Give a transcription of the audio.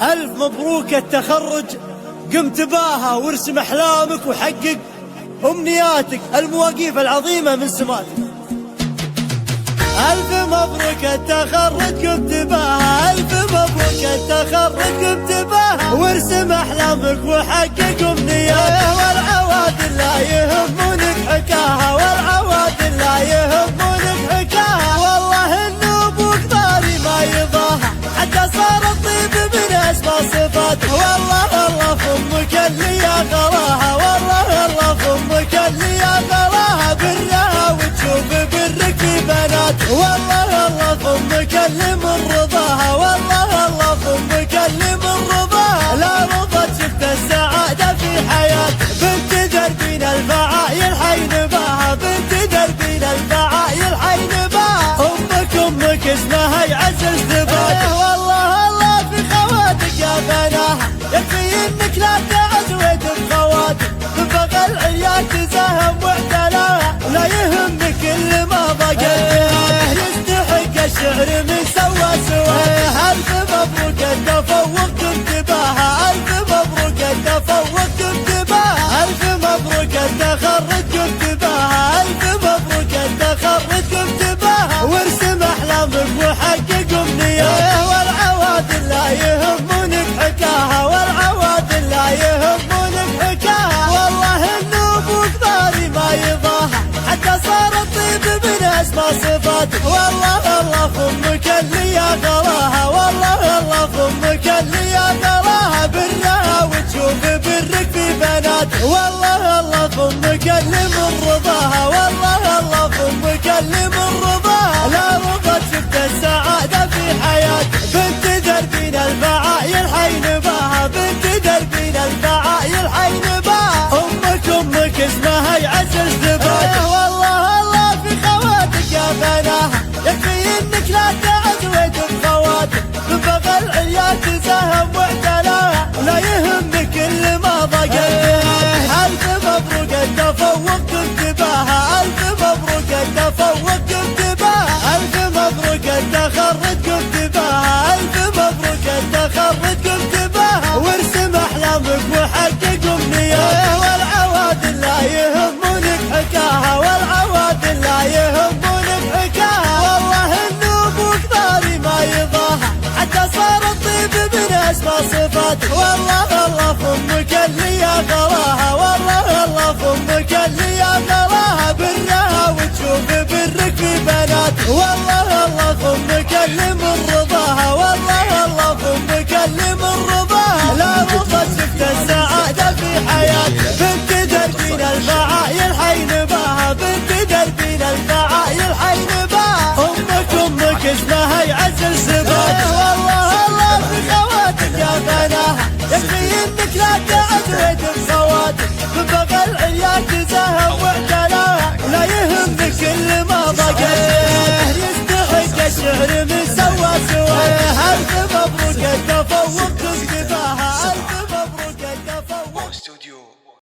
ألف مبروك التخرج، قمت باها وارسم أحلامك وحقق أمنياتك، المواقيف العظيمة من سماتك. ألف مبروك التخرج، قمت باها، ألف مبروك التخرج، قمت باها وارسم أحلامك وحقق أمنياتك. والعوادل لا يهمونك حكاها، والعوادل لا يهمونك حكاها، والله إنه أبوك ضاري ما يضاها، حتى صار الطيب من أسمى صفاته. والله الله في أمك اللي يا غلاها، والله الله في أمك اللي يا غلاها، برها وتشوف برك في بنات. والله الله في أمك اللي من رضاها، والله الله في أمك اللي من رضاها، لا رضت شفت السعادة في حياتك. بنت دربين الفعايل حين باها، بنت دربين الفعايل حين باها، أمك اسمها يعزز ثباتك. والله الله في خواتك يا بناها، يكفي انك لا تعزود بخواتك، ببغى العيال تزاهم واعتلاها، لا يهمك اللي ما بقى يستحق الشعر من سوى سواه. ألف مبروك التفوق قمت باها، ألف مبروك التفوق قمت باها، ألف مبروك التخرج قمت باها، ألف مبروك التخرج قمت باها وارسم أحلامك وحقق أمنياتك. والعوادل لا يهمونك حكاها، والعوادل لا يهمونك حكاها، والله إنه أبوك ضاري ما يضاها، حتى صار الطيب من أسمى صفاتك. والله الله في أمك اللي يا غلاها، والله الله في أمك اللي يا غلاها، برها وتشوف برك في بناتك. والله الله في أمك اللي من رضاها، والله الله في أمك اللي من رضاها، لا رضت شفت السعادة في حياتك. بنت دربين الفعايل حين باها، بنت دربين الفعايل حين باها، أمك اسمها يعزز ثباتك. والله الله في خواتك يا بناها، يكفي انك لا تعزود بخواتك، ببغى العيال تزاهم واعتلاها، لا يهمك اللي ما ضاقت. ألف مبروك التفوق قمت باها، ألف مبروك التفوق قمت باها، ألف مبروك التخرج قمت باها، ألف مبروك التخرج قمت باها وارسم أحلامك وحقق أمنياتك. والعوادل لا يهمونك حكاها، والعوادل لا يهمونك حكاها، والله إنه أبوك ضاري ما يضاها، حتى صار الطيب من أسمى صفاتك. والله الله في أمك اللي يا غلاها، والله الله في أمك اللي يا غلاها، برها وتشوف برك في بناتك. والله الله في أمك اللي من رضاها، والله الله في أمك اللي من رضاها، لا رضت شفت السعادة في حياتك. بنت دربين الفعايل حين باها، بنت دربين الفعايل حين باها، أمك اسمها يعزز ثباتك.